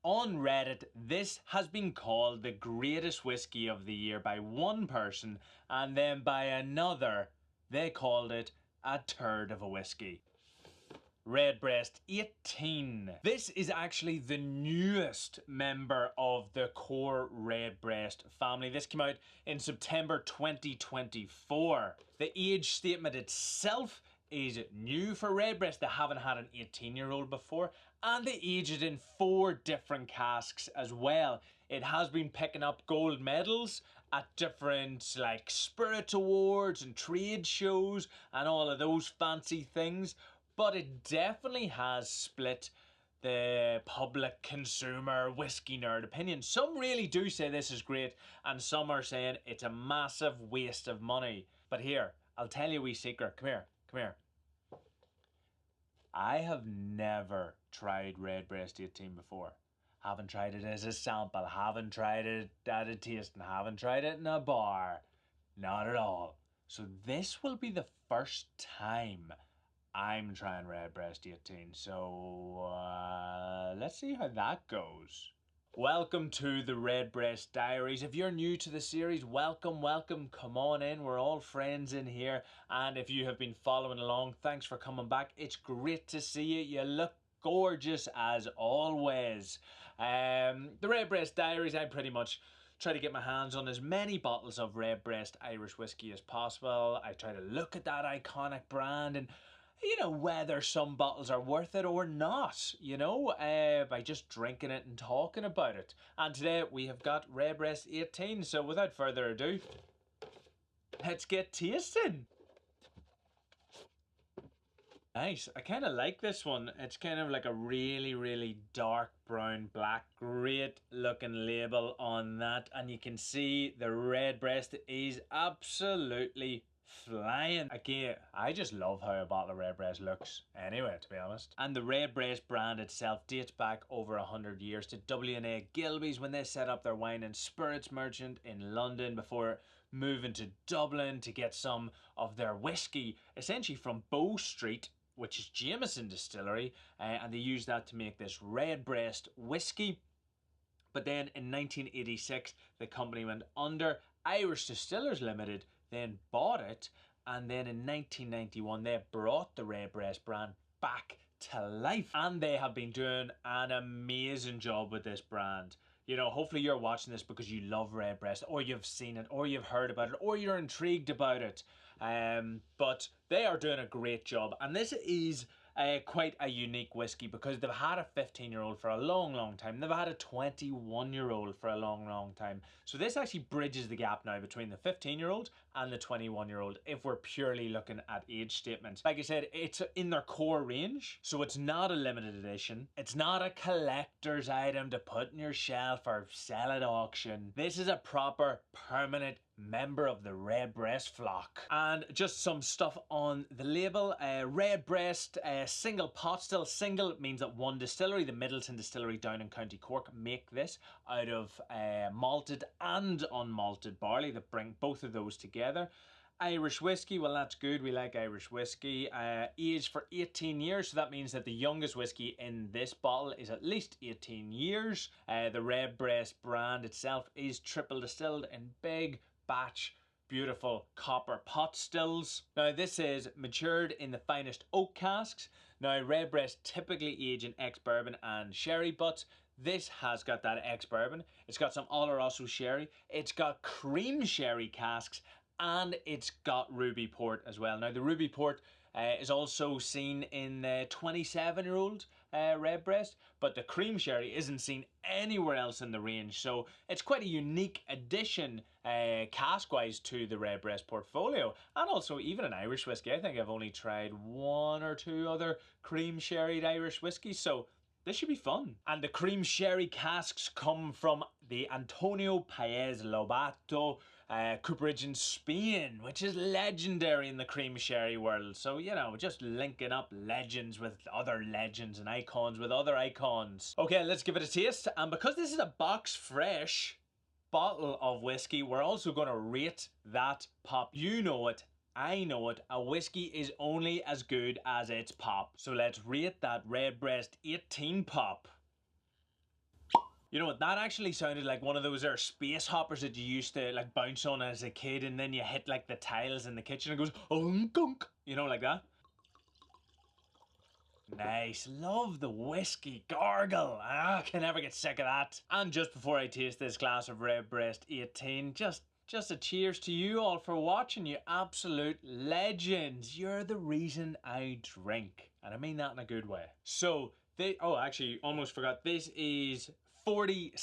On Reddit, this has been called the greatest whiskey of the year by one person, and then by another, they called it a turd of a whiskey. Redbreast 18. This is actually the newest member of the core Redbreast family. This came out in September 2024. The age statement itself is new for Redbreast. They haven't had an 18-year-old before, and they age it in 4 different casks as well. It has been picking up gold medals at different like spirit awards and trade shows and all of those fancy things, but it definitely has split the public consumer whiskey nerd opinion. Some really do say this is great, and some are saying it's a massive waste of money. But here, I'll tell you a wee secret. Come here, come here. I have never tried Redbreast 18 before. Haven't tried it as a sample, haven't tried it at a tasting, haven't tried it in a bar. Not at all. So this will be the first time I'm trying Redbreast 18, so let's see how that goes. Welcome to the Redbreast Diaries. If you're new to the series, welcome, welcome, come on in. We're all friends in here. And if you have been following along, thanks for coming back. It's great to see you. You look gorgeous as always. The Redbreast Diaries, I pretty much try to get my hands on as many bottles of Redbreast Irish whiskey as possible. I try to look at that iconic brand and, you know, whether some bottles are worth it or not, you know, by just drinking it and talking about it. And today we have got Redbreast 18, so without further ado, let's get tasting. Nice, I kind of like this one. It's kind of like a really, really dark brown black. Great looking label on that, and you can see the Redbreast is absolutely flying. Again, I just love how a bottle of Redbreast looks anyway, to be honest. And the Redbreast brand itself dates back over 100 years to W&A Gilbey's when they set up their wine and spirits merchant in London before moving to Dublin to get some of their whiskey essentially from Bow Street, which is Jameson Distillery, and they used that to make this Redbreast whiskey. But then in 1986, the company went under. Irish Distillers Limited then bought it, and then in 1991 they brought the Redbreast brand back to life, and they have been doing an amazing job with this brand. You know, hopefully you're watching this because you love Redbreast, or you've seen it, or you've heard about it, or you're intrigued about it. But they are doing a great job, and this is quite a unique whiskey because they've had a 15-year-old for a long, long time. They've had a 21-year-old for a long, long time. So this actually bridges the gap now between the 15-year-old and the 21-year-old if we're purely looking at age statements. Like I said, it's in their core range, so it's not a limited edition. It's not a collector's item to put in your shelf or sell at auction. This is a proper, permanent member of the Redbreast flock. And just some stuff on the label. Redbreast single pot still. Single means that one distillery, the Middleton Distillery down in County Cork, make this out of malted and unmalted barley that bring both of those together. Irish whiskey, well that's good, we like Irish whiskey. Aged for 18 years, so that means that the youngest whiskey in this bottle is at least 18 years. The Redbreast brand itself is triple distilled in big batch, beautiful copper pot stills. Now this is matured in the finest oak casks. Now Redbreast typically age in ex-bourbon and sherry, but this has got that ex-bourbon. It's got some Oloroso sherry. It's got cream sherry casks, and it's got ruby port as well. Now the ruby port is also seen in the 27-year-old Redbreast, but the cream sherry isn't seen anywhere else in the range, so it's quite a unique addition cask-wise to the Redbreast portfolio. And also even an Irish whiskey. I think I've only tried 1 or 2 other cream sherried Irish whiskies, so this should be fun. And the cream sherry casks come from the Antonio Paez Lobato cooperage in Spain, which is legendary in the cream sherry world. So, you know, just linking up legends with other legends and icons with other icons. Okay, let's give it a taste. And because this is a box fresh bottle of whiskey, we're also going to rate that pop. You know it. I know it, a whiskey is only as good as its pop. So let's rate that Redbreast 18 pop. You know what? That actually sounded like one of those there space hoppers that you used to like bounce on as a kid, and then you hit like the tiles in the kitchen and it goes gunk, you know, like that. Nice. Love the whiskey gargle. I can never get sick of that. And just before I taste this glass of Redbreast 18, just a cheers to you all for watching, you absolute legends. You're the reason I drink. And I mean that in a good way. So, oh, actually, almost forgot. This is 46%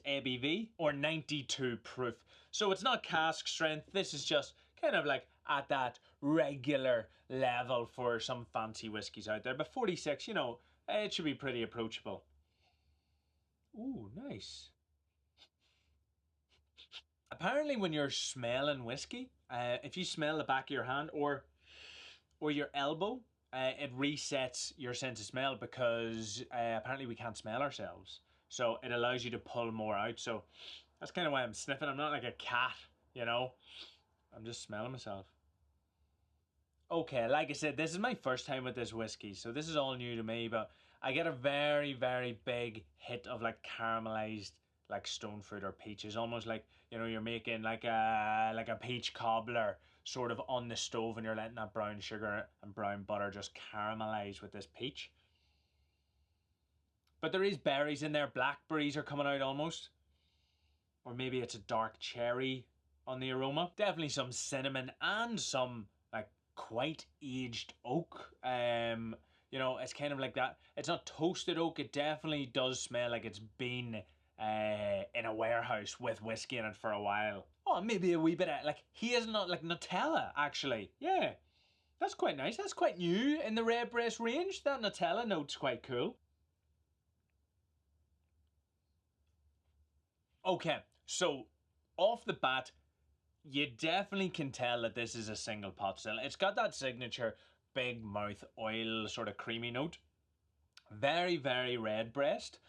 ABV or 92 proof. So it's not cask strength. This is just kind of like at that regular level for some fancy whiskies out there. But 46, you know, it should be pretty approachable. Ooh, nice. Apparently when you're smelling whiskey, if you smell the back of your hand or your elbow, it resets your sense of smell because apparently we can't smell ourselves. So it allows you to pull more out. So that's kind of why I'm sniffing. I'm not like a cat, you know. I'm just smelling myself. Okay, like I said, this is my first time with this whiskey, so this is all new to me, but I get a very, very big hit of like caramelized like stone fruit or peaches, almost like, you know, you're making like a peach cobbler sort of on the stove and you're letting that brown sugar and brown butter just caramelize with this peach. But there is berries in there, blackberries are coming out almost. Or maybe it's a dark cherry on the aroma. Definitely some cinnamon and some like quite aged oak. You know, it's kind of like that. It's not toasted oak. It definitely does smell like it's been in a warehouse with whiskey in it for a while. Oh, maybe a wee bit of like hazelnut, like Nutella, actually. Yeah, that's quite nice. That's quite new in the Redbreast range. That Nutella note's quite cool. Okay, so off the bat, you definitely can tell that this is a single pot still. It's got that signature big mouth oil sort of creamy note. Very, very Redbreast.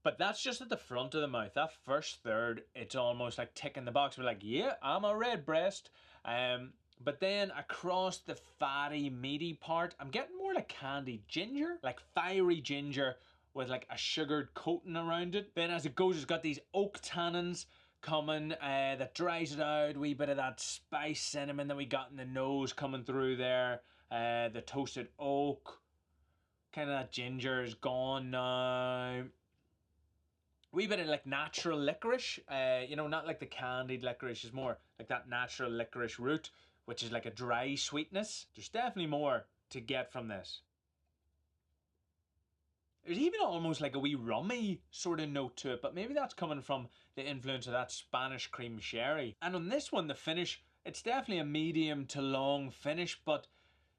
But that's just at the front of the mouth. That first third, it's almost like ticking the box. We're like, yeah, I'm a Redbreast. But then across the fatty, meaty part, I'm getting more like candied ginger, like fiery ginger with like a sugared coating around it. Then as it goes, it's got these oak tannins coming that dries it out. A wee bit of that spice cinnamon that we got in the nose coming through there. The toasted oak, kind of that ginger is gone now. Wee bit of like natural licorice, you know, not like the candied licorice, is more like that natural licorice root, which is like a dry sweetness. There's definitely more to get from this. There's even almost like a wee rummy sort of note to it, but maybe that's coming from the influence of that Spanish cream sherry. And on this one, the finish, it's definitely a medium to long finish, but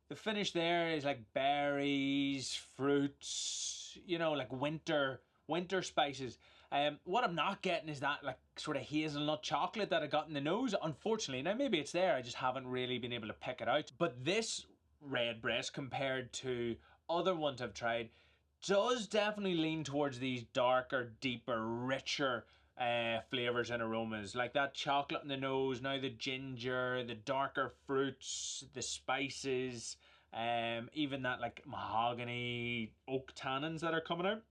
the finish there is like berries, fruits, you know, like winter spices. What I'm not getting is that like sort of hazelnut chocolate that I got in the nose, unfortunately. Now maybe it's there, I just haven't really been able to pick it out. But this Redbreast compared to other ones I've tried does definitely lean towards these darker, deeper, richer flavors and aromas, like that chocolate in the nose, now the ginger, the darker fruits, the spices, even that like mahogany oak tannins that are coming out.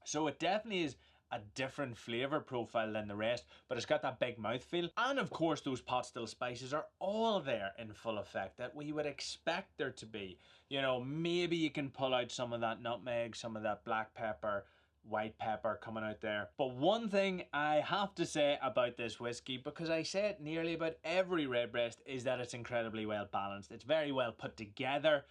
So it definitely is a different flavour profile than the rest, but it's got that big mouthfeel. And of course those pot still spices are all there in full effect that we would expect there to be. You know, maybe you can pull out some of that nutmeg, some of that black pepper, white pepper coming out there. But one thing I have to say about this whiskey, because I say it nearly about every Redbreast, is that it's incredibly well balanced. It's very well put together.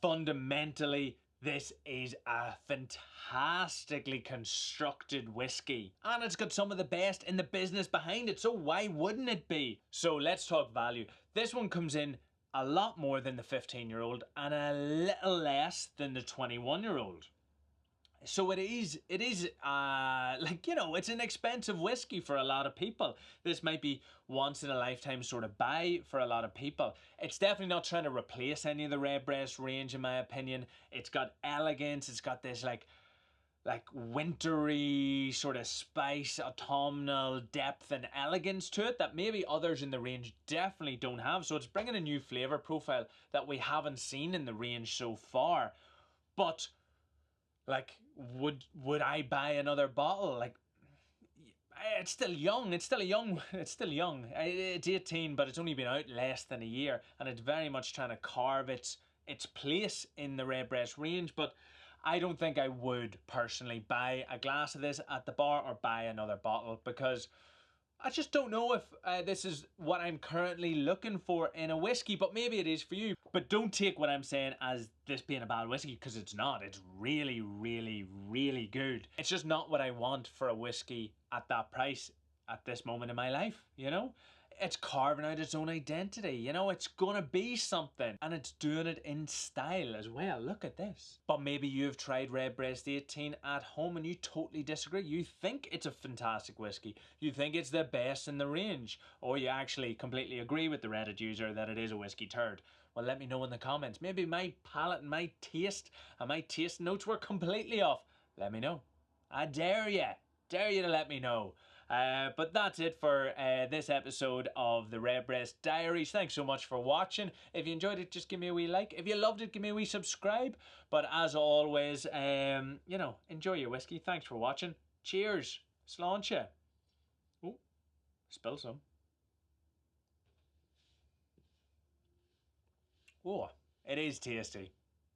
Fundamentally, this is a fantastically constructed whiskey. And it's got some of the best in the business behind it, so why wouldn't it be? So let's talk value. This one comes in a lot more than the 15-year-old and a little less than the 21-year-old. So it is like, you know, it's an expensive whiskey for a lot of people. This might be once in a lifetime sort of buy for a lot of people. It's definitely not trying to replace any of the Redbreast range in my opinion. It's got elegance, it's got this like wintry sort of spice, autumnal depth and elegance to it that maybe others in the range definitely don't have. So it's bringing a new flavour profile that we haven't seen in the range so far. But like, would I buy another bottle? Like, it's still young. It's still a young. It's still young. It's 18, but it's only been out less than a year, and it's very much trying to carve its place in the Redbreast range. But I don't think I would personally buy a glass of this at the bar or buy another bottle, because I just don't know if this is what I'm currently looking for in a whiskey, but maybe it is for you. But don't take what I'm saying as this being a bad whiskey, because it's not. It's really, really, really good. It's just not what I want for a whiskey at that price at this moment in my life, you know? It's carving out its own identity, you know? It's gonna be something, and it's doing it in style as well. Look at this. But maybe you've tried Redbreast 18 at home and you totally disagree. You think it's a fantastic whiskey. You think it's the best in the range, or you actually completely agree with the Reddit user that it is a whiskey turd. Well, let me know in the comments. Maybe my palate and my taste notes were completely off. Let me know. I dare you. Dare you to let me know. But that's it for this episode of the Redbreast Diaries. Thanks so much for watching. If you enjoyed it, just give me a wee like. If you loved it, give me a wee subscribe. But as always, you know, enjoy your whiskey. Thanks for watching. Cheers. Sláinte. Oh, spill some. Oh, it is tasty.